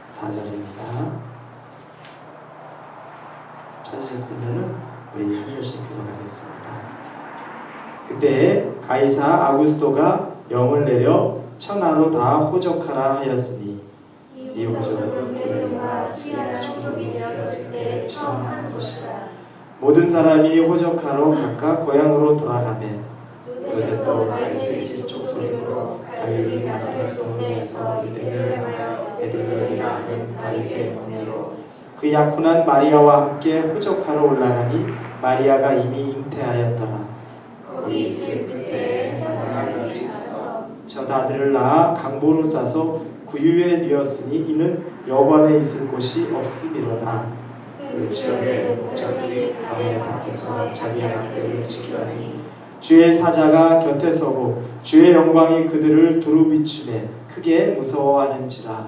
4절입니다. 찾으셨으면 우리 한 절씩 기도하겠습니다. 그때 가이사 아구스토가 영을 내려 천하로 다 호적하라 하였으니 이 호적은 고령과 수리한 종족이 되었을 때 처음 한 것이라. 모든 사람이 호적하러 각각 고향으로 돌아가매 요새 또 다윗의 집 족속으로 갈릴리 나사렛 동네에서 유대인을 향하여 베들레헴이라 하는 다윗의 동네로 그 약혼한 마리아와 함께 호적하러 올라가니 마리아가 이미 잉태하였더라. 거기 있을 그때에 사나이가 지사서 첫 아들을 낳아 강보로 싸서 구유에 뉘었으니 이는 여관에 있을 곳이 없음이로라. 그 지역의 목자들이 밤에 밖에서 자기 양떼를 지키더니 주의 사자가 곁에 서고 주의 영광이 그들을 두루 비추매 크게 무서워하는지라.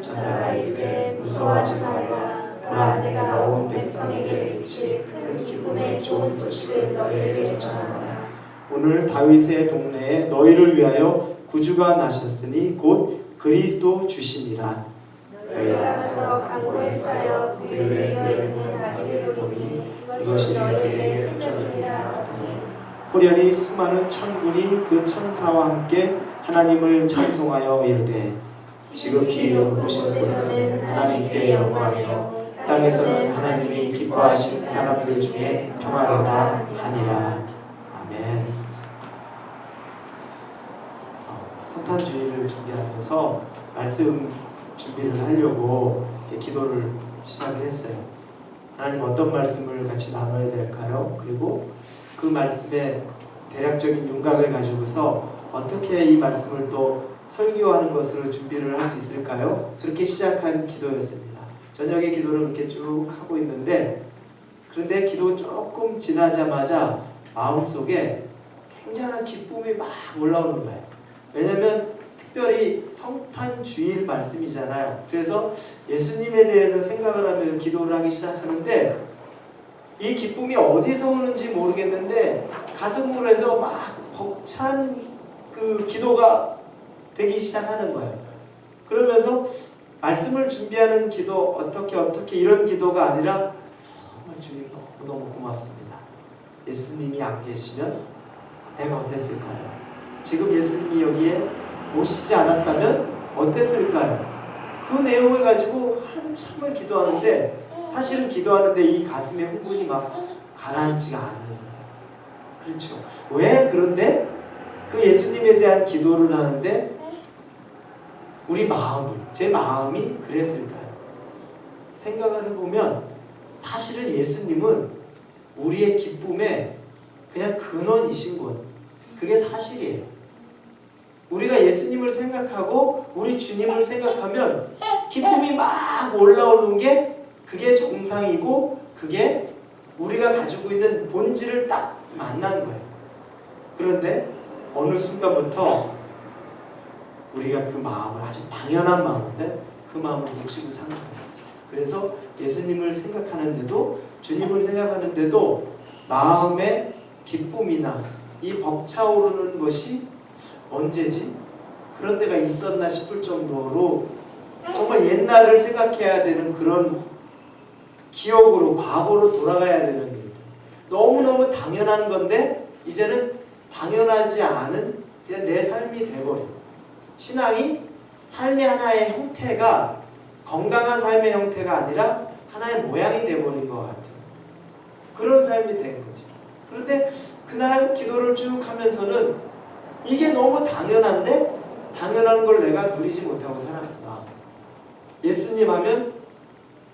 천사가 이르되 무서워하지 말라. 보라, 내가 온 백성에게 미칠 큰 기쁨의 좋은 소식을 너희에게 전하노라. 오늘 다윗의 동네에 너희를 위하여 구주가 나셨으니 곧 그리스도 주시니라. 너희가 가서 강보에 쌓여 그들의 여인을 하기를 보니 이것이 너희에게 표적이라 하더니 호련히 수많은 천군이 그 천사와 함께 하나님을 찬송하여 이르되 지극히 높으신 곳에서는 하나님께 영광이요 땅에서는 하나님이 기뻐하신 사람들 중에 평화로다 하니라. 아멘. 성탄주의를 준비하면서 말씀 준비를 하려고 기도를 시작을 했어요. 하나님 어떤 말씀을 같이 나눠야 될까요? 그리고 그 말씀의 대략적인 윤곽을 가지고서 어떻게 이 말씀을 또 설교하는 것으로 준비를 할 수 있을까요? 그렇게 시작한 기도였습니다. 저녁에 기도를 그렇게 쭉 하고 있는데 그런데 기도 조금 지나자마자 마음속에 굉장한 기쁨이 막 올라오는 거예요. 왜냐하면 특별히 성탄주일 말씀이잖아요. 그래서 예수님에 대해서 생각을 하면서 기도를 하기 시작하는데 이 기쁨이 어디서 오는지 모르겠는데 가슴으로 해서 막 벅찬 그 기도가 되기 시작하는 거예요. 그러면서 말씀을 준비하는 기도 어떻게 이런 기도가 아니라 정말 주님 너무 고맙습니다. 예수님이 안 계시면 내가 어땠을까요? 지금 예수님이 여기에 오시지 않았다면 어땠을까요? 그 내용을 가지고 한참을 기도하는데 사실은 기도하는데 이 가슴에 흥분이 막 가라앉지가 않는 거예요. 그렇죠. 왜 그런데 그 예수님에 대한 기도를 하는데 우리 마음이, 제 마음이 그랬을까요? 생각을 해보면 사실은 예수님은 우리의 기쁨의 그냥 근원이신 것, 그게 사실이에요. 우리가 예수님을 생각하고 우리 주님을 생각하면 기쁨이 막 올라오는 게 그게 정상이고 그게 우리가 가지고 있는 본질을 딱 만난 거예요. 그런데 어느 순간부터 우리가 그 마음을 아주 당연한 마음인데 그 마음을 놓치고 사는 거예요. 그래서 예수님을 생각하는데도 주님을 생각하는데도 마음의 기쁨이나 이 벅차오르는 것이 언제지? 그런 때가 있었나 싶을 정도로 정말 옛날을 생각해야 되는 그런 기억으로 과거로 돌아가야 되는 일들. 너무너무 당연한 건데 이제는 당연하지 않은 그냥 내 삶이 돼버려. 신앙이 삶의 하나의 형태가 건강한 삶의 형태가 아니라 하나의 모양이 돼버린 것 같은 그런 삶이 된 거죠. 그런데 그날 기도를 쭉 하면서는 이게 너무 당연한데 당연한 걸 내가 누리지 못하고 살았구나. 예수님 하면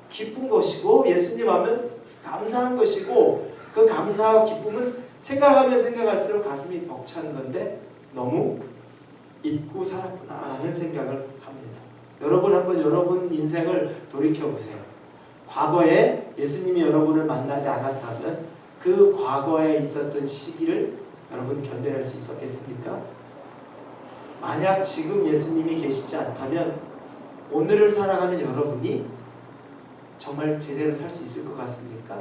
기쁜 것이고 예수님 하면 감사한 것이고 그 감사와 기쁨은 생각하면 생각할수록 가슴이 벅차는 건데 너무 잊고 살았구나라는 생각을 합니다. 여러분 한번 여러분 인생을 돌이켜보세요. 과거에 예수님이 여러분을 만나지 않았다면 그 과거에 있었던 시기를 여러분 견뎌낼 수 있었겠습니까? 만약 지금 예수님이 계시지 않다면 오늘을 살아가는 여러분이 정말 제대로 살 수 있을 것 같습니까?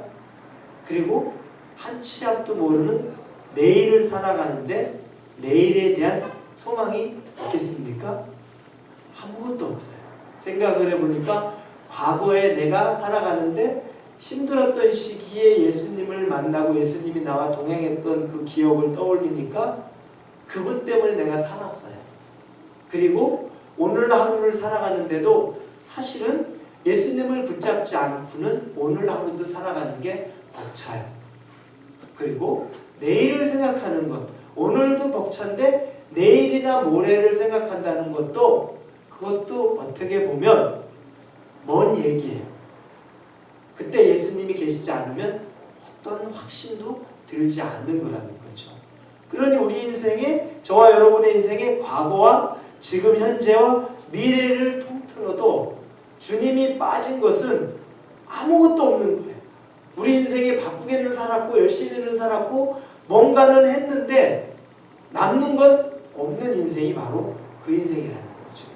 그리고 한 치 앞도 모르는 내일을 살아가는데 내일에 대한 소망이 있겠습니까? 아무것도 없어요. 생각을 해보니까 과거에 내가 살아가는데 힘들었던 시기에 예수님을 만나고 예수님이 나와 동행했던 그 기억을 떠올리니까 그분 때문에 내가 살았어요. 그리고 오늘 하루를 살아가는데도 사실은 예수님을 붙잡지 않고는 오늘 하루도 살아가는 게 벅차요. 그리고 내일을 생각하는 것, 오늘도 벅찬데 내일이나 모레를 생각한다는 것도 그것도 어떻게 보면 먼 얘기예요. 그때 예수님이 계시지 않으면 어떤 확신도 들지 않는 거라는 거죠. 그러니 우리 인생에, 저와 여러분의 인생에 과거와 지금 현재와 미래를 통틀어도 주님이 빠진 것은 아무것도 없는 거예요. 우리 인생에 바쁘게는 살았고 열심히는 살았고 뭔가는 했는데 남는 것 없는 인생이 바로 그 인생이라는 거죠.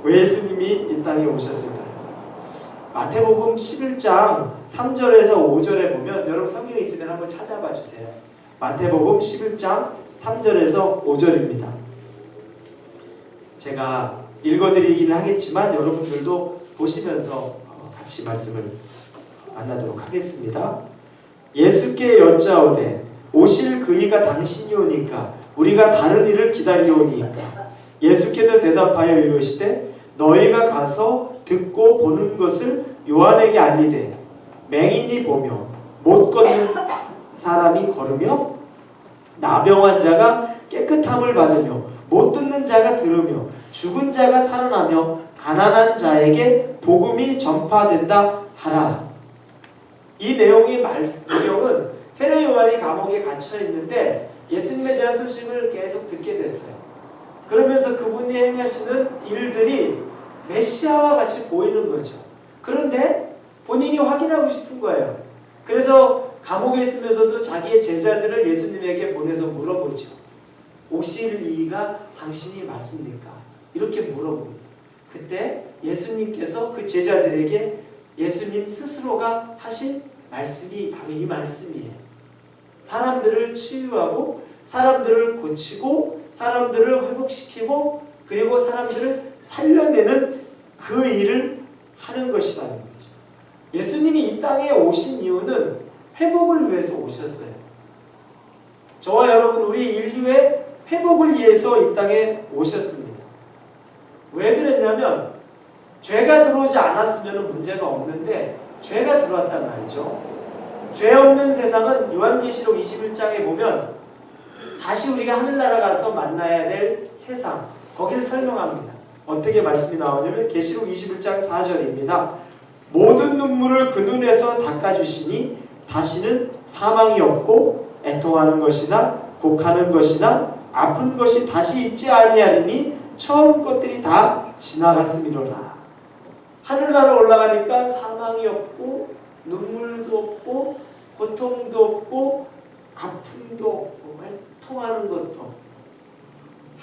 왜 예수님이 이 땅에 오셨을까요? 마태복음 11장 3절에서 5절에 보면, 여러분 성경에 있으면 한번 찾아봐 주세요. 마태복음 11장 3절에서 5절입니다. 제가 읽어드리기는 하겠지만 여러분들도 보시면서 같이 말씀을 만나도록 하겠습니다. 예수께 여짜오되 오실 그이가 당신이 오니까 우리가 다른 이를 기다리오니까. 예수께서 대답하여 이르시되 너희가 가서 듣고 보는 것을 요한에게 알리되 맹인이 보며 못 걷는 사람이 걸으며 나병 환자가 깨끗함을 받으며 못 듣는 자가 들으며 죽은 자가 살아나며 가난한 자에게 복음이 전파된다 하라. 이 내용은 세례 요한이 감옥에 갇혀 있는데 예수님에 대한 소식을 계속 듣게 됐어요. 그러면서 그분이 행하시는 일들이 메시아와 같이 보이는 거죠. 그런데 본인이 확인하고 싶은 거예요. 그래서 감옥에 있으면서도 자기의 제자들을 예수님에게 보내서 물어보죠. 오실 이가 당신이 맞습니까? 이렇게 물어봅니다. 그때 예수님께서 그 제자들에게 예수님 스스로가 하신 말씀이 바로 이 말씀이에요. 사람들을 치유하고 사람들을 고치고 사람들을 회복시키고 그리고 사람들을 살려내는 그 일을 하는 것이라는 거죠. 예수님이 이 땅에 오신 이유는 회복을 위해서 오셨어요. 저와 여러분, 우리 인류의 회복을 위해서 이 땅에 오셨습니다. 왜 그랬냐면 죄가 들어오지 않았으면 문제가 없는데 죄가 들어왔단 말이죠. 죄 없는 세상은 요한계시록 21장에 보면 다시 우리가 하늘나라 가서 만나야 될 세상, 거기를 설명합니다. 어떻게 말씀이 나오냐면 계시록 21장 4절입니다. 모든 눈물을 그 눈에서 닦아주시니 다시는 사망이 없고 애통하는 것이나 곡하는 것이나 아픈 것이 다시 있지 아니하리니 처음 것들이 다 지나갔음이로라. 하늘나라 올라가니까 사망이 없고 눈물도 없고 고통도 없고 아픔도 없고 애통하는 것도 없고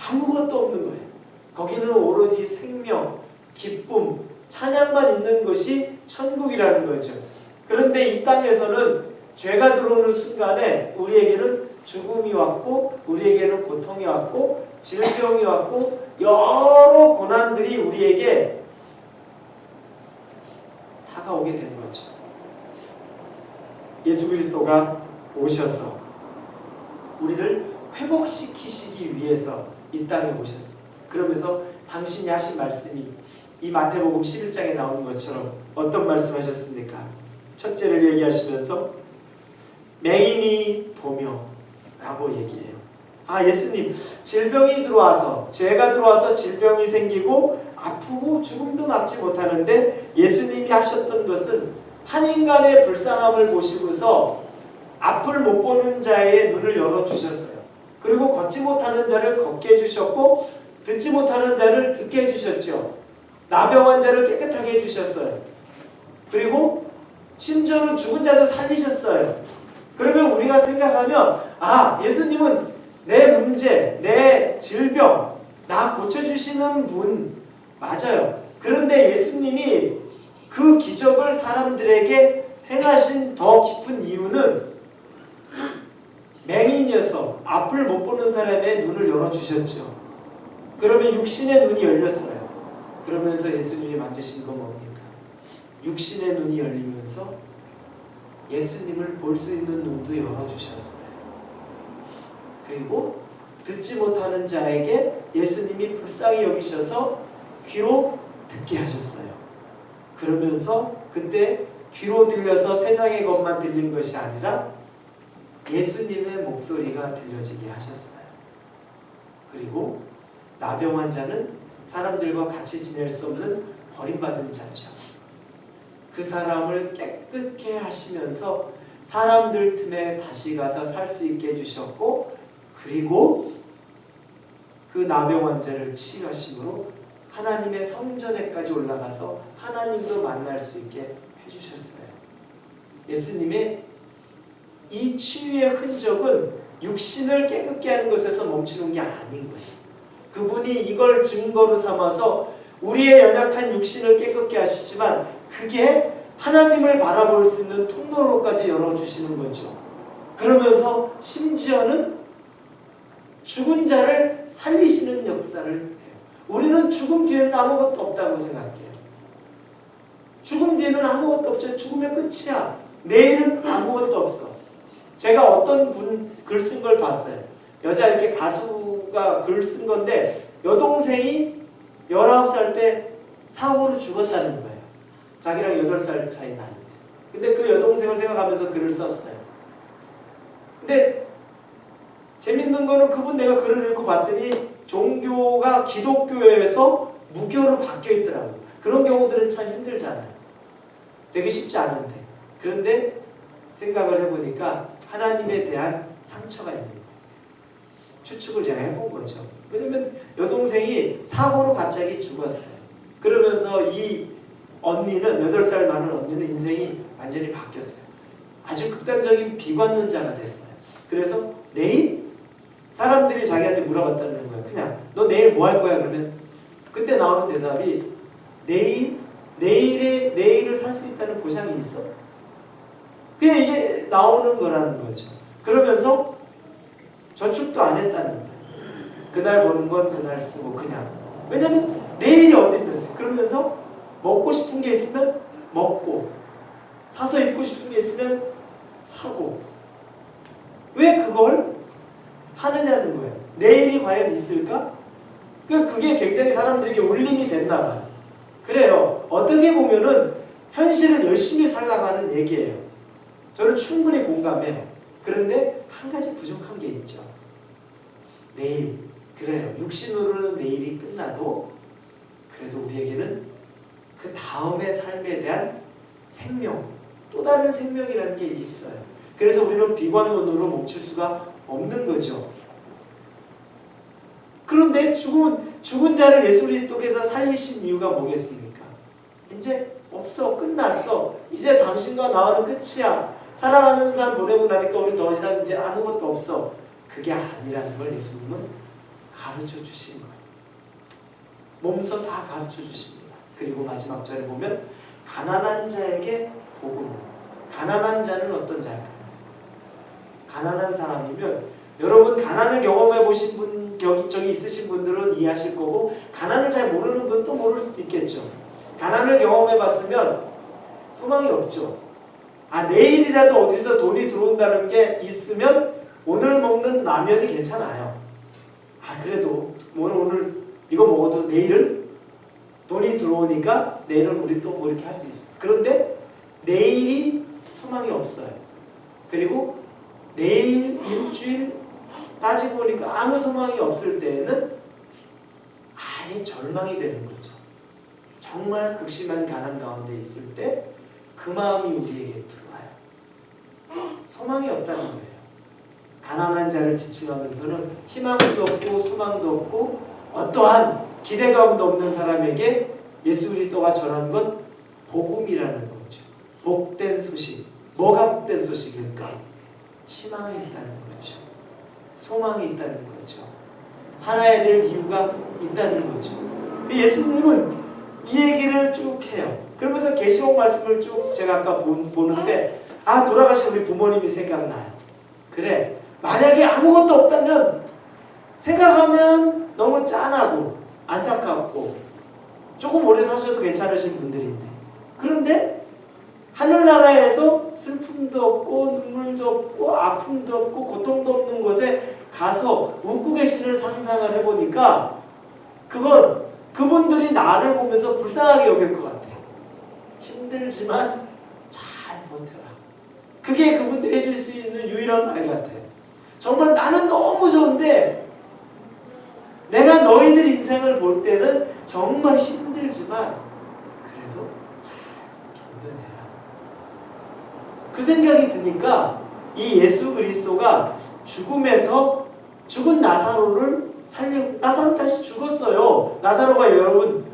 아무것도 없는 거예요. 거기는 오로지 생명, 기쁨, 찬양만 있는 것이 천국이라는 거죠. 그런데 이 땅에서는 죄가 들어오는 순간에 우리에게는 죽음이 왔고 우리에게는 고통이 왔고 질병이 왔고 여러 고난들이 우리에게 다가오게 된 거죠. 예수 그리스도가 오셔서 우리를 회복시키시기 위해서 이 땅에 오셨어요. 그러면서 당신이 하신 말씀이 이 마태복음 11장에 나오는 것처럼 어떤 말씀하셨습니까? 첫째를 얘기하시면서 맹인이 보며 라고 얘기해요. 예수님, 질병이 들어와서 죄가 들어와서 질병이 생기고 아프고 죽음도 막지 못하는데 예수님이 하셨던 것은 한 인간의 불쌍함을 보시고서 앞을 못 보는 자의 눈을 열어주셨어요. 그리고 걷지 못하는 자를 걷게 해주셨고 듣지 못하는 자를 듣게 해주셨죠. 나병 환자를 깨끗하게 해주셨어요. 그리고 심지어는 죽은 자도 살리셨어요. 그러면 우리가 생각하면 예수님은 내 문제, 내 질병, 나 고쳐주시는 분 맞아요. 그런데 예수님이 그 기적을 사람들에게 행하신 더 깊은 이유는 맹인이어서 앞을 못 보는 사람의 눈을 열어주셨죠. 그러면 육신의 눈이 열렸어요. 그러면서 예수님이 만드신 건 뭡니까? 육신의 눈이 열리면서 예수님을 볼 수 있는 눈도 열어주셨어요. 그리고 듣지 못하는 자에게 예수님이 불쌍히 여기셔서 귀로 듣게 하셨어요. 그러면서 그때 귀로 들려서 세상의 것만 들린 것이 아니라 예수님의 목소리가 들려지게 하셨어요. 그리고 나병 환자는 사람들과 같이 지낼 수 없는 버림받은 자죠. 그 사람을 깨끗게 하시면서 사람들 틈에 다시 가서 살 수 있게 해주셨고, 그리고 그 나병 환자를 치유하심으로 하나님의 성전에까지 올라가서 하나님도 만날 수 있게 해주셨어요. 예수님의 이 치유의 흔적은 육신을 깨끗게 하는 것에서 멈추는 게 아닌 거예요. 그분이 이걸 증거로 삼아서 우리의 연약한 육신을 깨끗게 하시지만 그게 하나님을 바라볼 수 있는 통로로까지 열어주시는 거죠. 그러면서 심지어는 죽은 자를 살리시는 역사를 해요. 우리는 죽음 뒤에는 아무것도 없다고 생각해요. 죽음 뒤에는 아무것도 없죠. 죽으면 끝이야. 내일은 아무것도 없어. 제가 어떤 분 글 쓴 걸 봤어요. 여자 이렇게 가수가 글 쓴 건데 여동생이 19살 때 사고로 죽었다는 거예요. 자기랑 8살 차이 나는데. 근데 그 여동생을 생각하면서 글을 썼어요. 근데 재밌는 거는 그분 내가 글을 읽고 봤더니 종교가 기독교에서 무교로 바뀌어 있더라고요. 그런 경우들은 참 힘들잖아요. 되게 쉽지 않은데. 그런데 생각을 해보니까 하나님에 대한 상처가 있는 거예요. 추측을 제가 해본 거죠. 왜냐면 여동생이 사고로 갑자기 죽었어요. 그러면서 이 언니는 8살 많은 언니는 인생이 완전히 바뀌었어요. 아주 극단적인 비관론자가 됐어요. 그래서 내일 사람들이 자기한테 물어봤다는 거예요. 그냥 너 내일 뭐 할 거야? 그러면 그때 나오는 대답이 내일을 살 수 있다는 보장이 있어? 그냥 이게 나오는 거라는 거죠. 그러면서 저축도 안 했다는 거예요. 그날 버는 건 그날 쓰고 그냥. 왜냐면 내일이 어딨는데. 그러면서 먹고 싶은 게 있으면 먹고 사서 입고 싶은 게 있으면 사고. 왜 그걸 하느냐는 거예요. 내일이 과연 있을까? 그게 굉장히 사람들에게 울림이 됐나 봐요. 그래요. 어떻게 보면은 현실을 열심히 살아가는 얘기예요. 저는 충분히 공감해요. 그런데 한 가지 부족한 게 있죠. 내일. 그래요. 육신으로는 내일이 끝나도 그래도 우리에게는 그 다음의 삶에 대한 생명, 또 다른 생명이라는 게 있어요. 그래서 우리는 비관론으로 멈출 수가 없는 거죠. 그런데 죽은 자를 예수 그리스도께서 살리신 이유가 뭐겠습니까? 이제 없어. 끝났어. 이제 당신과 나와는 끝이야. 사랑하는 사람 보내고 나니까 우리 더 이상 이제 아무것도 없어. 그게 아니라는 걸 예수님은 가르쳐 주신 거예요. 몸소 다 가르쳐 주십니다. 그리고 마지막 절에 보면 가난한 자에게 복음. 가난한 자는 어떤 자일까요? 가난한 사람이면 여러분 가난을 경험해 보신 분 저기 있으신 분들은 이해하실 거고 가난을 잘 모르는 분 또 모를 수도 있겠죠. 가난을 경험해 봤으면 소망이 없죠. 내일이라도 어디서 돈이 들어온다는 게 있으면 오늘 먹는 라면이 괜찮아요. 그래도 오늘 이거 먹어도 내일은 돈이 들어오니까 내일은 우리 또 뭐 이렇게 할 수 있어요. 그런데 내일이 소망이 없어요. 그리고 내일 일주일 따지고 보니까 아무 소망이 없을 때에는 아예 절망이 되는 거죠. 정말 극심한 가난 가운데 있을 때 그 마음이 우리에게 들어와요. 소망이 없다는 거예요. 가난한 자를 지칭하면서는 희망도 없고 소망도 없고 어떠한 기대감도 없는 사람에게 예수 그리스도가 전한 건 복음이라는 거죠. 복된 소식. 뭐가 복된 소식일까? 희망이 있다는 거죠. 소망이 있다는 거죠. 살아야 될 이유가 있다는 거죠. 예수님은 이 얘기를 쭉 해요. 그러면서 계시록 말씀을 쭉 제가 아까 보는데 돌아가신 우리 부모님이 생각나요. 그래, 만약에 아무것도 없다면 생각하면 너무 짠하고 안타깝고 조금 오래 사셔도 괜찮으신 분들인데, 그런데 하늘나라에서 슬픔도 없고 눈물도 없고 아픔도 없고 고통도 없는 곳에 가서 웃고 계시는 상상을 해보니까 그건 그분들이 나를 보면서 불쌍하게 여길 것 같아요. 힘들지만 잘 버텨라. 그게 그분들이 해줄 수 있는 유일한 말 같아요. 정말 나는 너무 좋은데 내가 너희들 인생을 볼 때는 정말 힘들지만 그래도 잘 견뎌내라. 그 생각이 드니까 이 예수 그리스도가 죽음에서 죽은 나사로를 나사로 다시 죽었어요. 나사로가 여러분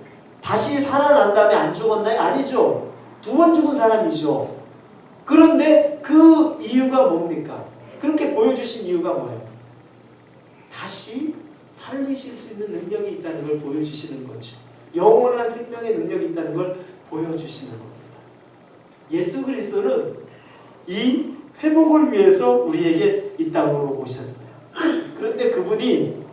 다시 살아난 다음에 안 죽었나요? 아니죠. 2번 죽은 사람이죠. 그런데 그 이유가 뭡니까? 그렇게 보여주신 이유가 뭐예요? 다시 살리실 수 있는 능력이 있다는 걸 보여주시는 거죠. 영원한 생명의 능력이 있다는 걸 보여주시는 겁니다. 예수 그리스도는 이 회복을 위해서 우리에게 이 땅으로 오셨어요. 그런데 그분이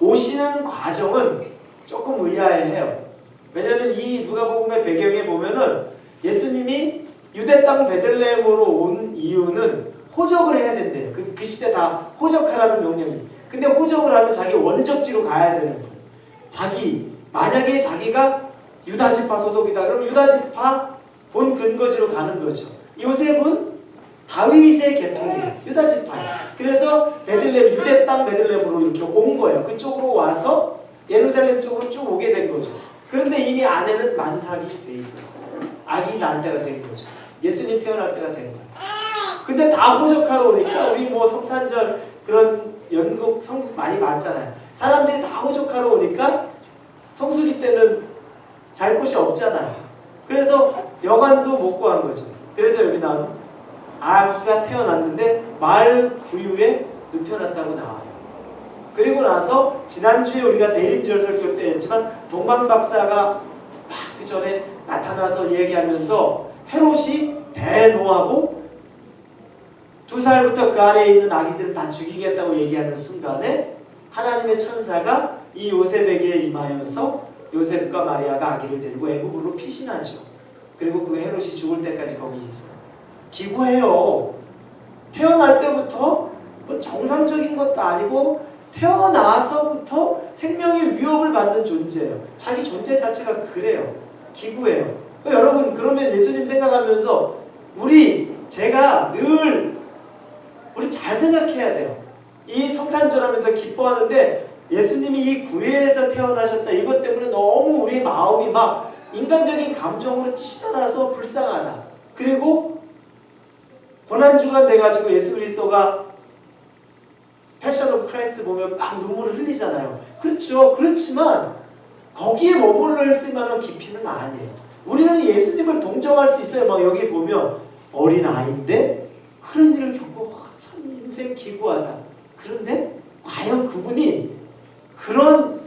오시는 과정은 조금 의아해요. 왜냐하면 이 누가복음의 배경에 보면은 예수님이 유대 땅 베들레헴으로 온 이유는 호적을 해야 된대요. 그 시대 다 호적하라는 명령이. 근데 호적을 하면 자기 원적지로 가야 되는 거예요. 만약에 자기가 유다지파 소속이다 그러면 유다지파 본 근거지로 가는 거죠. 요셉은 다윗의 계통이에요. 유다지파예요. 그래서 베들레헴, 유대 땅 베들레헴으로 이렇게 온 거예요. 그쪽으로 와서 예루살렘 쪽으로 쭉 오게 된 거죠. 그런데 이미 안에는 만삭이 돼 있었어요. 아기 날 때가 된 거죠. 예수님 태어날 때가 된 거예요. 근데 다 호적하러 오니까 우리 뭐 성탄절 그런 연극 성극 많이 봤잖아요. 사람들이 다 호적하러 오니까 성수기 때는 잘 곳이 없잖아요. 그래서 여관도 못 구한 거죠. 그래서 여기 나온 아기가 태어났는데 마을 구유에 눕혀놨다고 나와요. 그리고 나서 지난주에 우리가 대림절 설교 때 했지만 동방 박사가 막 그 전에 나타나서 얘기하면서 헤롯이 대노하고 2살부터 그 아래에 있는 아기들을 다 죽이겠다고 얘기하는 순간에 하나님의 천사가 이 요셉에게 임하여서 요셉과 마리아가 아기를 데리고 애굽으로 피신하죠. 그리고 그 헤롯이 죽을 때까지 거기 있어요. 기구해요. 태어날 때부터 뭐 정상적인 것도 아니고 태어나서부터 생명의 위협을 받는 존재예요. 자기 존재 자체가 그래요. 기구해요. 여러분 그러면 예수님 생각하면서 제가 늘 우리 잘 생각해야 돼요. 이 성탄절 하면서 기뻐하는데 예수님이 이 구회에서 태어나셨다. 이것 때문에 너무 우리 마음이 막 인간적인 감정으로 치달아서 불쌍하다. 그리고 고난주간 돼가지고 예수 그리스도가 패션 오브 크라이스트 보면 막 눈물을 흘리잖아요. 그렇죠. 그렇지만 거기에 머물러 있을 만한 깊이는 아니에요. 우리는 예수님을 동정할 수 있어요. 막 여기 보면 어린 아이인데 그런 일을 겪고 참 인생 기구하다. 그런데 과연 그분이 그런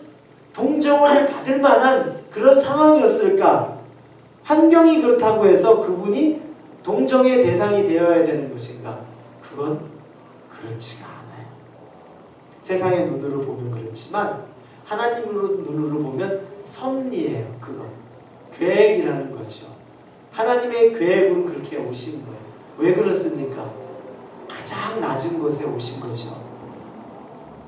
동정을 받을 만한 그런 상황이었을까? 환경이 그렇다고 해서 그분이 동정의 대상이 되어야 되는 것인가? 그건 그렇지가 않아요. 세상의 눈으로 보면 그렇지만 하나님으로 눈으로 보면 섭리예요. 그건 계획이라는 거죠. 하나님의 계획으로 그렇게 오신 거예요. 왜 그렇습니까? 가장 낮은 곳에 오신 거죠.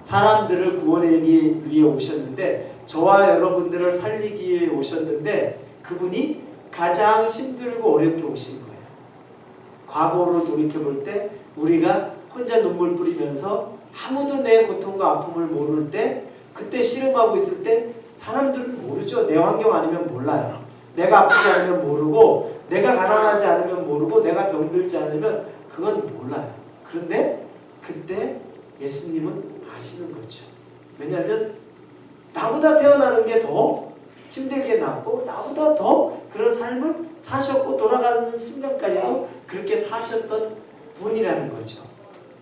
사람들을 구원하기 위해 오셨는데 저와 여러분들을 살리기 위해 오셨는데 그분이 가장 힘들고 어렵게 오신 거예요. 과거를 돌이켜볼 때 우리가 혼자 눈물 뿌리면서 아무도 내 고통과 아픔을 모를 때 그때 씨름하고 있을 때 사람들은 모르죠. 내 환경 아니면 몰라요. 내가 아프지 않으면 모르고 내가 가난하지 않으면 모르고 내가 병들지 않으면 그건 몰라요. 그런데 그때 예수님은 아시는 거죠. 왜냐하면 나보다 태어나는 게 더 힘들게 낫고 나보다 더 그런 삶을 사셨고 돌아가는 순간까지도 그렇게 사셨던 분이라는 거죠.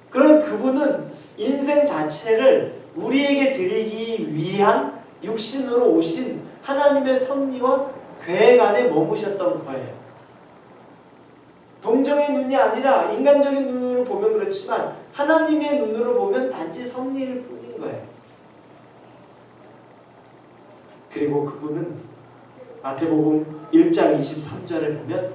그런 그분은 인생 자체를 우리에게 드리기 위한 육신으로 오신 하나님의 섭리와 계획 안에 머무셨던 거예요. 동정의 눈이 아니라 인간적인 눈으로 보면 그렇지만 하나님의 눈으로 보면 단지 섭리일 뿐인 거예요. 그리고 그분은 마태복음 1장 23절에 보면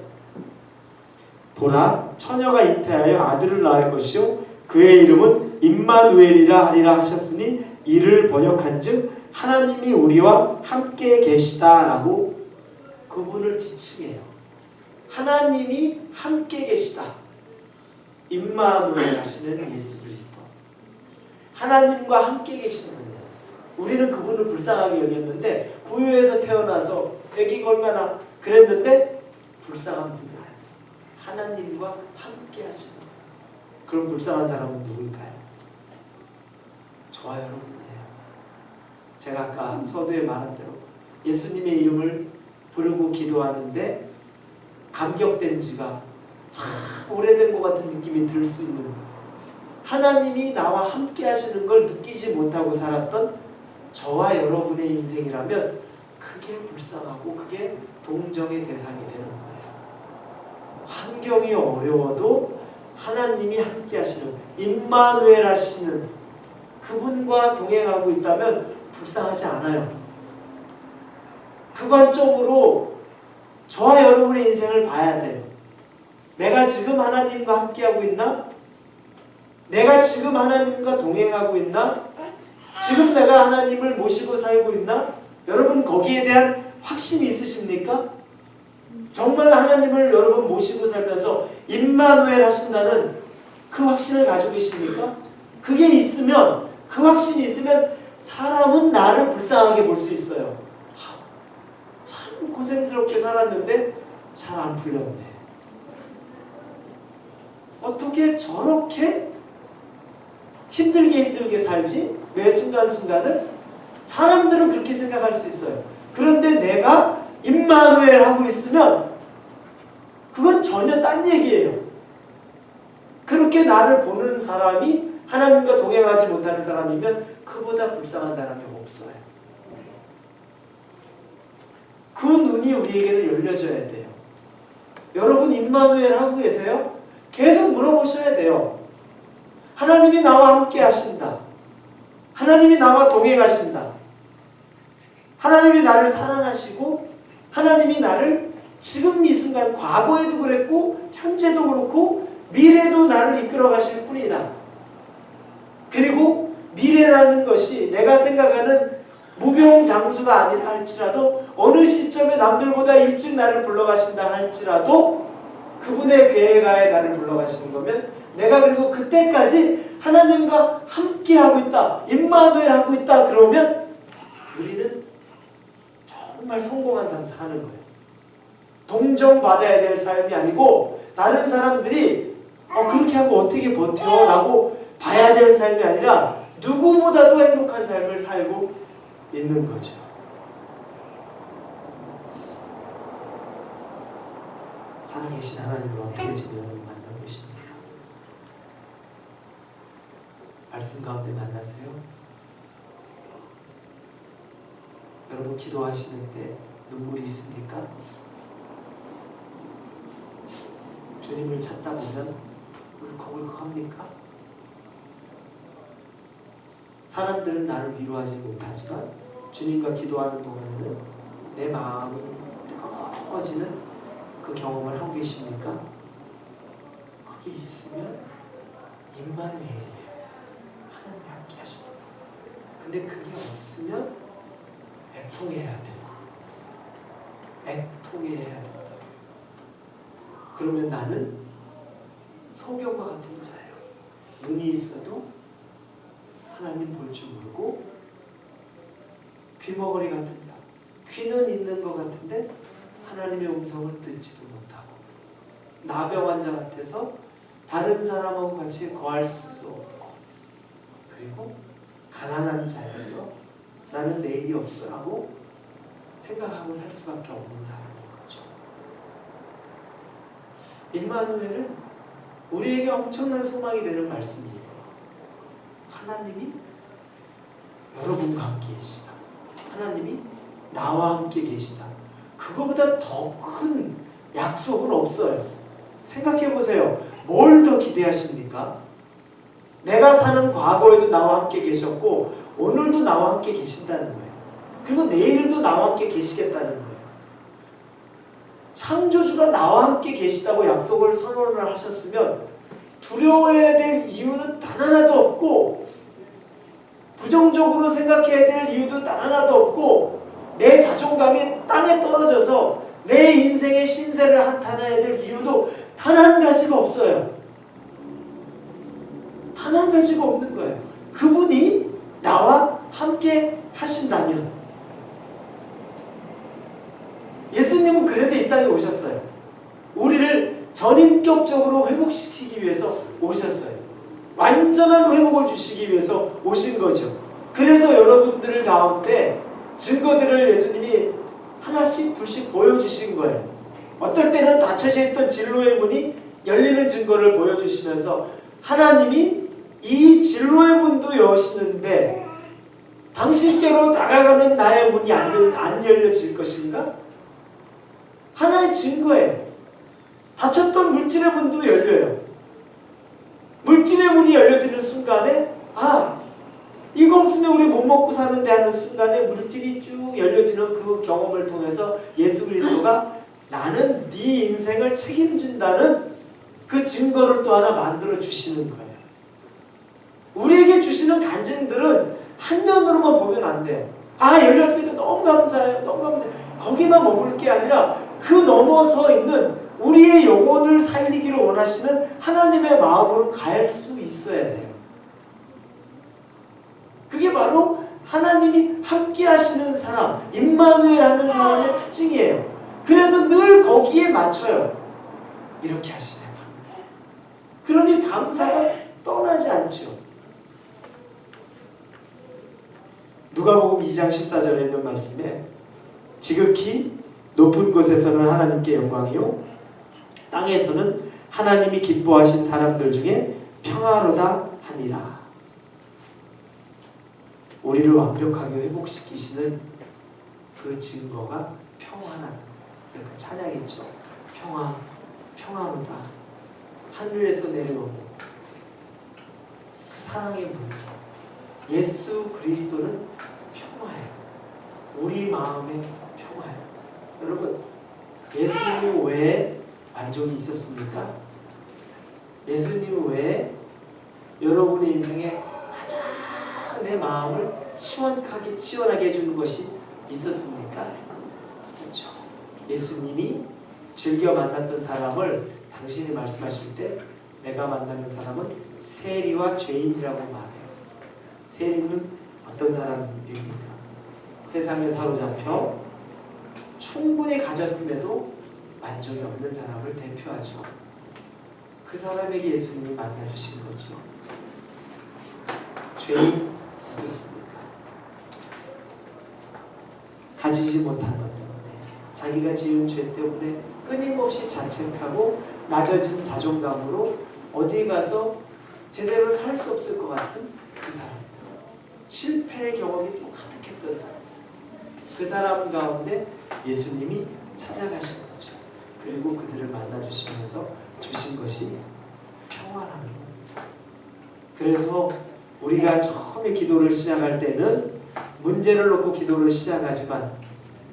보라 처녀가 잉태하여 아들을 낳을 것이요 그의 이름은 임마누엘이라 하리라 하셨으니 이를 번역한즉 하나님이 우리와 함께 계시다라고 그분을 지칭해요. 하나님이 함께 계시다. 임마누엘 하시는 예수 그리스도. 하나님과 함께 계시는 분이에요. 우리는 그분을 불쌍하게 여겼는데 구유에서 태어나서 아기가 얼마나 그랬는데 불쌍한 분이에요. 하나님과 함께 하시는 분. 그럼 불쌍한 사람은 누굴까요? 저와 여러분이에요. 제가 아까 서두에 말한 대로 예수님의 이름을 부르고 기도하는데 감격된 지가 참 오래된 것 같은 느낌이 들 수 있는, 하나님이 나와 함께 하시는 걸 느끼지 못하고 살았던 저와 여러분의 인생이라면 그게 불쌍하고 그게 동정의 대상이 되는 거예요. 환경이 어려워도 하나님이 함께 하시는 임마누엘 하시는 그분과 동행하고 있다면 불쌍하지 않아요. 그 관점으로 저와 여러분의 인생을 봐야 돼요. 내가 지금 하나님과 함께하고 있나? 내가 지금 하나님과 동행하고 있나? 지금 내가 하나님을 모시고 살고 있나? 여러분 거기에 대한 확신이 있으십니까? 정말 하나님을 여러분 모시고 살면서 임마누엘 하신다는 그 확신을 가지고 계십니까? 그게 있으면, 그 확신이 있으면 사람은 나를 불쌍하게 볼 수 있어요. 참 고생스럽게 살았는데 잘 안 풀렸네. 어떻게 저렇게 힘들게 살지? 매 순간순간을? 사람들은 그렇게 생각할 수 있어요. 그런데 내가 임마누엘 하고 있으면 그건 전혀 딴 얘기예요. 그렇게 나를 보는 사람이 하나님과 동행하지 못하는 사람이면 그보다 불쌍한 사람이 없어요. 그 눈이 우리에게는 열려져야 돼요. 여러분 임마누엘 하고 계세요? 계속 물어보셔야 돼요. 하나님이 나와 함께 하신다. 하나님이 나와 동행하신다. 하나님이 나를 사랑하시고 하나님이 나를 지금 이 순간 과거에도 그랬고 현재도 그렇고 미래도 나를 이끌어 가실 뿐이다. 그리고 미래라는 것이 내가 생각하는 무병장수가 아니라 할지라도 어느 시점에 남들보다 일찍 나를 불러가신다 할지라도 그분의 계획하에 나를 불러가시는 거면 내가 그리고 그때까지 하나님과 함께하고 있다. 임마누엘 하고 있다. 그러면 우리는 정말 성공한 삶 사는 거예요. 동정받아야 될 삶이 아니고 다른 사람들이 그렇게 하고 어떻게 버텨? 라고 봐야 될 삶이 아니라 누구보다도 행복한 삶을 살고 있는 거죠. 살아계신 하나님을 어떻게 지금 만나고 계십니까? 말씀 가운데 만나세요? 여러분 기도하시는 때 눈물이 있습니까? 주님을 찾다 보면 울컥울컥합니까? 사람들은 나를 위로하지 못하지만 주님과 기도하는 동안에는 내 마음이 뜨거워지는 그 경험을 하고 계십니까? 그게 있으면 임마누엘이에요. 하나님이 함께 하시는 거예요. 근데 그게 없으면 애통해야 돼요. 애통해야 된다. 그러면 나는 소경과 같은 자예요. 눈이 있어도 하나님 볼 줄 모르고 귀머거리 같은 자. 귀는 있는 것 같은데 하나님의 음성을 듣지도 못하고 나병 환자 같아서 다른 사람하고 같이 거할 수도 없고 그리고 가난한 자에서 나는 내일이 없어라고 생각하고 살 수밖에 없는 사람인 거죠. 임마누엘은 우리에게 엄청난 소망이 되는 말씀이에요. 하나님이 여러분과 함께 계시다. 하나님이 나와 함께 계시다. 그거보다 더 큰 약속은 없어요. 생각해 보세요. 뭘 더 기대하십니까? 내가 사는 과거에도 나와 함께 계셨고 오늘도 나와 함께 계신다는 거예요. 그리고 내일도 나와 함께 계시겠다는 거예요. 창조주가 나와 함께 계시다고 약속을 선언을 하셨으면 두려워해야 될 이유는 단 하나도 없고 부정적으로 생각해야 될 이유도 단 하나도 없고 내 자존감이 땅에 떨어져서 내 인생의 신세를 한탄해야 될 이유도 단 한 가지가 없어요. 단 한 가지가 없는 거예요. 그분이 나와 함께 하신다면. 예수님은 그래서 이 땅에 오셨어요. 우리를 전인격적으로 회복시키기 위해서 오셨어요. 완전한 회복을 주시기 위해서 오신 거죠. 그래서 여러분들 가운데 증거들을 예수님이 하나씩 둘씩 보여주신 거예요. 어떨 때는 닫혀져 있던 진로의 문이 열리는 증거를 보여주시면서 하나님이 이 진로의 문도 여시는데 당신께로 다가가는 나의 문이 안 열려질 것인가? 하나의 증거예요. 닫혔던 물질의 문도 열려요. 물질의 문이 열려지는 순간에 이거 없으면 우리 못 먹고 사는데 하는 순간에 물질이 쭉 열려지는 그 경험을 통해서 예수 그리스도가 나는 네 인생을 책임진다는 그 증거를 또 하나 만들어 주시는 거예요. 우리에게 주시는 간증들은 한 면으로만 보면 안 돼요. 열렸으니까 너무 감사해요. 너무 감사해요. 거기만 머물 게 아니라 그 넘어서 있는 우리의 영혼을 살리기를 원하시는 하나님의 마음으로 갈 수 있어야 돼요. 그게 바로 하나님이 함께 하시는 사람, 임마누엘하는 사람의 특징이에요. 그래서 늘 거기에 맞춰요. 이렇게 하시면 감사해요. 그러니 감사가 떠나지 않죠. 누가복음 2장 14절에 있는 말씀에 지극히 높은 곳에서는 하나님께 영광이요 땅에서는 하나님이 기뻐하신 사람들 중에 평화로다 하니라. 우리를 완벽하게 회복시키시는 그 증거가 평화라. 그러니까 찬양했죠. 평화로다. 하늘에서 내려오는 그 사랑의 물결. 예수 그리스도는 평화예요. 우리 마음의 평화예요. 여러분, 예수님 외에 만족이 있었습니까? 예수님 외에 여러분의 인생에 가장 내 마음을 시원하게 해주는 것이 있었습니까? 없었죠. 예수님이 즐겨 만났던 사람을 당신이 말씀하실 때 내가 만나는 사람은 세리와 죄인이라고 말해요. 세리는 어떤 사람입니까? 세상에 사로잡혀 충분히 가졌음에도 만족이 없는 사람을 대표하죠. 그 사람에게 예수님이 만나주신 거죠. 죄인 어떻습니까? 가지지 못한 것 때문에, 자기가 지은 죄 때문에 끊임없이 자책하고 낮아진 자존감으로 어디 가서 제대로 살 수 없을 것 같은 그 사람, 실패의 경험이 또 가득했던 사람, 그 사람 가운데 예수님이 찾아가신 거죠. 그리고 그들을 만나주시면서 주신 것이 평화라는 겁니다. 그래서 우리가 처음에 기도를 시작할 때는 문제를 놓고 기도를 시작하지만,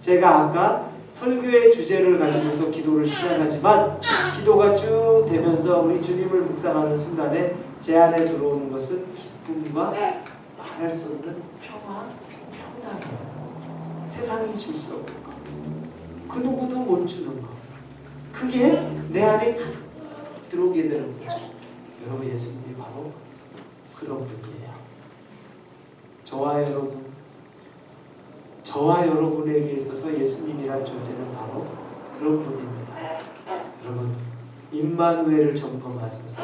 제가 아까 설교의 주제를 가지고서 기도를 시작하지만 기도가 쭉 되면서 우리 주님을 묵상하는 순간에 제 안에 들어오는 것은 기쁨과 말할 수 없는 평안이에요. 세상이 줄 수 없는 것, 그 누구도 못 주는 것, 그게 내 안에 가득 들어오게 되는 거죠. 여러분, 예수님이 바로 그런 분이에요. 저와 여러분에게 있어서 예수님이란 존재는 바로 그런 분입니다. 여러분, 임마누엘을 점검하셔서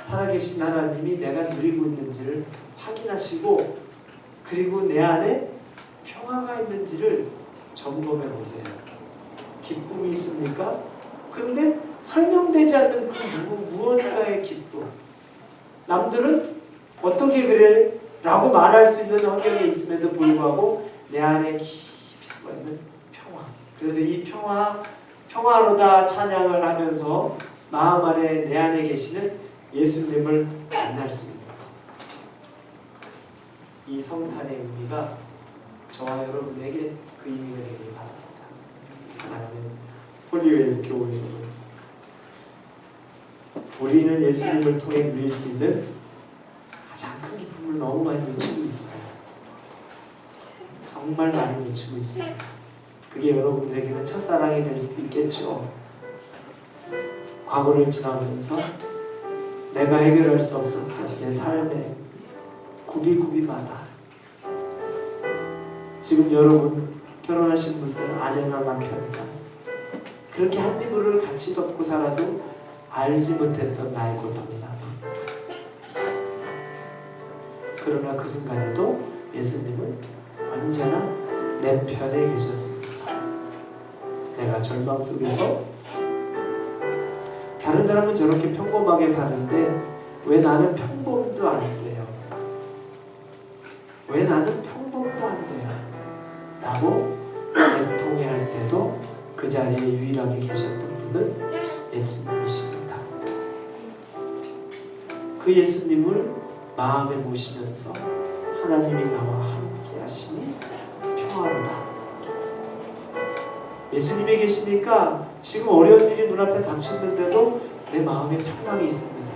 살아계신 하나님이 내가 누리고 있는지를 확인하시고, 그리고 내 안에 평화가 있는지를 점검해 보세요. 기쁨이 있습니까? 그런데 설명되지 않는 그 무언가의 기쁨. 남들은 어떻게 그래? 라고 말할 수 있는 환경에 있음에도 불구하고 내 안에 깊이 들어있는 평화. 그래서 이 평화로다 찬양을 하면서 마음 안에 내 안에 계시는 예수님을 만날 수 있는 것. 이 성탄의 의미가 저와 여러분에게 그 의미가 되길 바랍니다. 사랑하는 홀리웨이 교회. 우리는 예수님을 통해 누릴 수 있는 가장 큰 기쁨을 너무 많이 놓치고 있어요. 정말 많이 놓치고 있어요. 그게 여러분들에게는 첫사랑이 될 수도 있겠죠. 과거를 지나면서 내가 해결할 수 없었던 내 삶의 굽이굽이마다 지금 여러분 결혼하신 분들 아내나 남편이나 그렇게 한 이불을 같이 덮고 살아도 알지 못했던 나의 고통이나 그러나 그 순간에도 예수님은 언제나 내 편에 계셨습니다. 내가 절망 속에서 다른 사람은 저렇게 평범하게 사는데 왜 나는 평범도 안 돼요? 왜 나는 평범도 안 돼요? 라고 애통해할 때도 그 자리에 유일하게 계셨던 분은 예수님이십니다. 그 예수님을 마음에 모시면서 하나님이 나와 함께 하시니 평화로다. 예수님이 계시니까 지금 어려운 일이 눈앞에 닥쳤는데도 내 마음에 평강이 있습니다.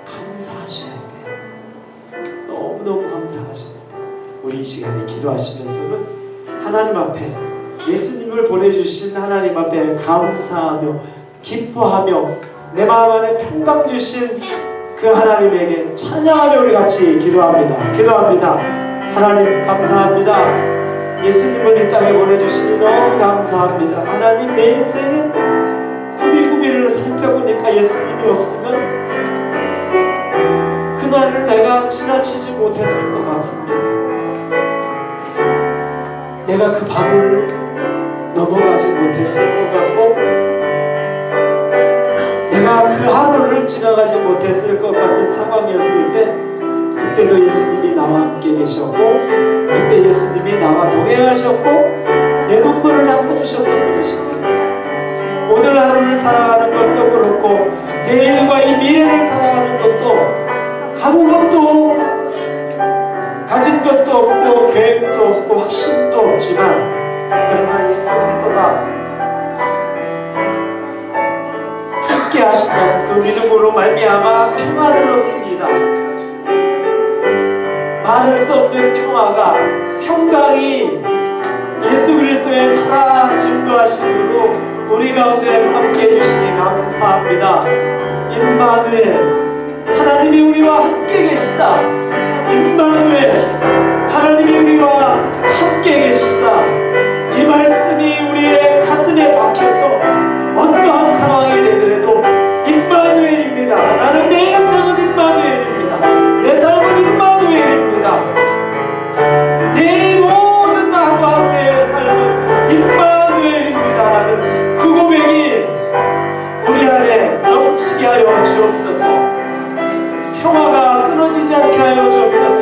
감사하셔야 돼요. 너무너무 감사하셔야 돼요. 우리 이 시간에 기도하시면서는 하나님 앞에 예수님을 보내주신 하나님 앞에 감사하며 기뻐하며 내 마음 안에 평강 주신 그 하나님에게 찬양하며 우리 같이 기도합니다. 기도합니다. 하나님 감사합니다. 예수님을 이 땅에 보내주시니 너무 감사합니다. 하나님 내 인생에 구비구비를 살펴보니까 예수님이 없으면 그날을 내가 지나치지 못했을 것 같습니다. 내가 그 밤을 넘어가지 못했을 것 같고 내가 그 하루를 지나가지 못했을 것 같은 상황이었을 때 그때도 예수님이 나와 함께 계셨고 그때 예수님이 나와 동행하셨고 내 눈물을 닦아주셨던 분이십니다. 오늘 하루를 살아가는 것도 그렇고 내일과 이 미래를 살아가는 것도 아무것도 가진 것도 없고 계획도 없고 확신도 없지만 그러나 예수 그리스도가 함께 하신다는 그 믿음으로 말미암아 평화를 얻습니다. 말할 수 없는 평화가 평강이 예수 그리스도의 살아 증거하심으로 우리 가운데 함께 해주시니 감사합니다. 임마누엘 하나님이 우리와 함께 계시다. 임마누엘 하나님이 우리와 함께 계시다. 이 말씀이 우리의 가슴에 박혀서 어떠한 상황이 되더라도 임마누엘입니다. 나는 내 인생은 임마누엘입니다. 내 삶은 임마누엘입니다. 내 모든 하루하루의 삶은 임마누엘입니다. 라는 그 고백이 우리 안에 넘치게 하여 주옵소서. 평화가 끊어지지 않게 하여 주옵소서.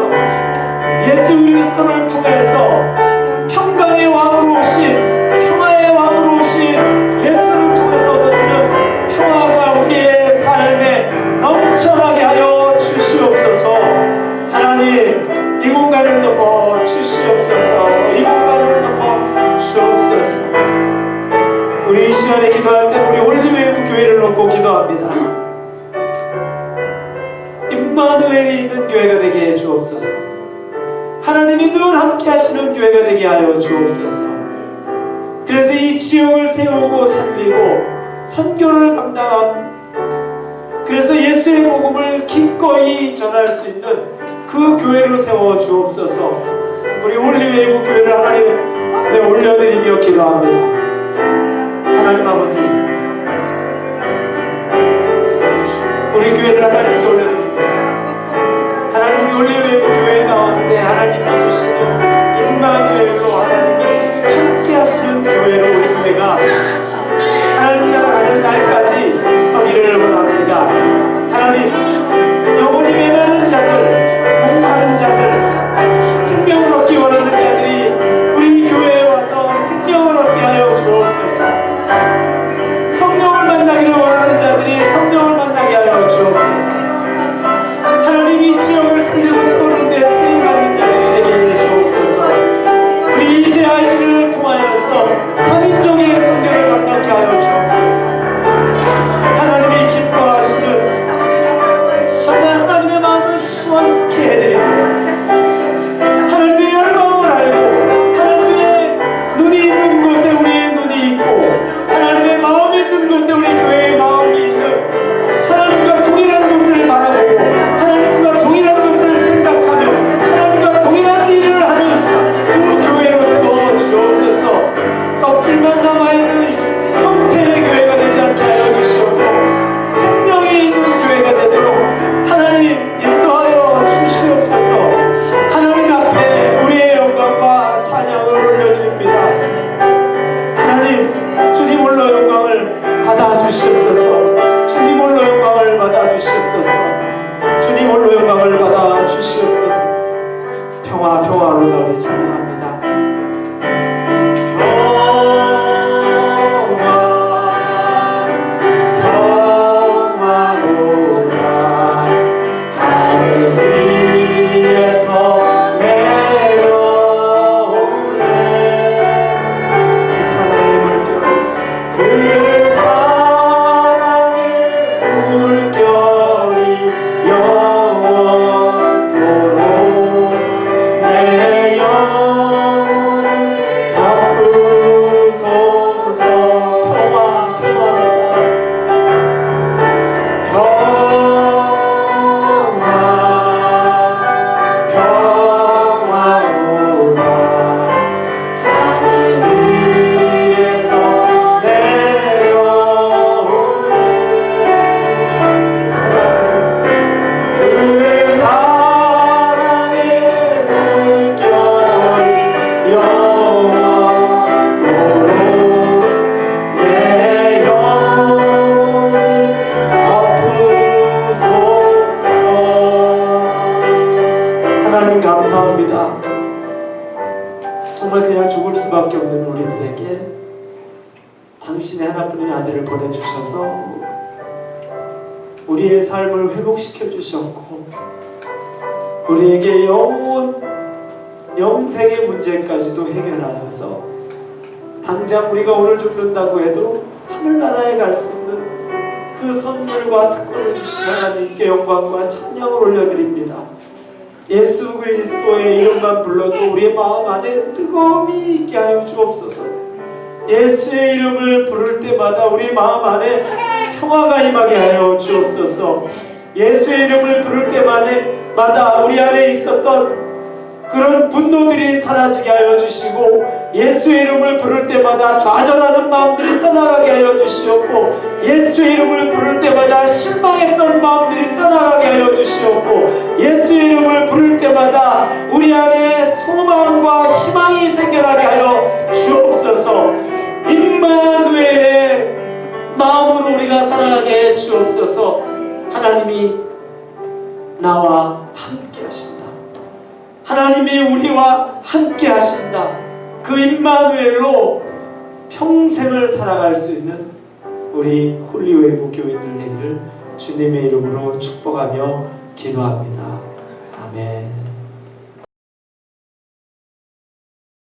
예수 그리스도를 통해서 평강의 왕으로 오신 평화의 왕으로 오신 예수를 통해서 얻어지는 평화가 우리의 삶에 넘쳐나게 하여 주시옵소서. 하나님 이 공간을 덮어 주시옵소서. 이 공간을 덮어 주옵소서. 우리 이 시간에 기도할 때 우리 홀리웨이 교회를 놓고 기도합니다. 임마누엘이 있는 교회가 되게 해 주옵소서. 하나님이 늘 함께 하시는 교회가 되게 하여 주옵소서. 그래서 이 지역을 세우고 살리고 선교를 감당함, 그래서 예수의 복음을 기꺼이 전할 수 있는 그 교회를 세워 주옵소서. 우리 홀리웨이브 교회를 하나님 앞에 올려드리며 기도합니다. 하나님 아버지, 우리 교회를 하나님께 올려드립니다. 하나님 우리 홀리웨이브 교회 가운데 하나님이 주시는 임마누엘로 하나님이 함께 하시는 교회로 우리 교회가 하나님 나라 가는 날까지 서기를 원합니다. 하나님 영혼이 메마른 자들, 목마른 자들, 생명을 얻기 원하는 자들이 우리 교회에 와서 생명을 얻게 하여 주옵소서. 성령을 만나기를 원하는 자들이 성령을 만나게 하여 주옵소서. 하나님 이 지역을 살리고 세우는 데 쓰임받는 자들이 되게 해 주옵소서. 우리 이세 아이들을 통하여서 다민족의 선교를 감당케 하여 주옵소서. 정말 그냥 죽을 수밖에 없는 우리들에게 당신의 하나뿐인 아들을 보내주셔서 우리의 삶을 회복시켜 주셨고 우리에게 영생의 문제까지도 해결하여서 당장 우리가 오늘 죽는다고 해도 하늘나라에 갈 수 있는 그 선물과 특권을 주신 하나님께 영광과 찬양을 올려드립니다. 예수 그리스도의 이름만 불러도 우리의 마음 안에 뜨거움이 있게 하여 주옵소서. 예수의 이름을 부를 때마다 우리 마음 안에 평화가 임하게 하여 주옵소서. 예수의 이름을 부를 때마다 우리 안에 있었던 그런 분노들이 사라지게 하여 주시고 예수의 이름을 부를 때마다 좌절하는 마음들이 떠나가게 하여 주시옵고 예수의 이름을 부를 때마다 실망했던 마음들이 떠나가게 하여 주시옵고 예수의 이름을 부를 때마다 우리 안에 소망과 희망이 생겨나게 하여 주옵소서. 임마누엘의 마음으로 우리가 살아가게 해 주옵소서. 하나님이 나와 함께 하신다. 하나님이 우리와 함께 하신다. 그 임마누엘로 평생을 살아갈 수 있는 우리 홀리웨이브 교인들 되기를 주님의 이름으로 축복하며 기도합니다. 아멘.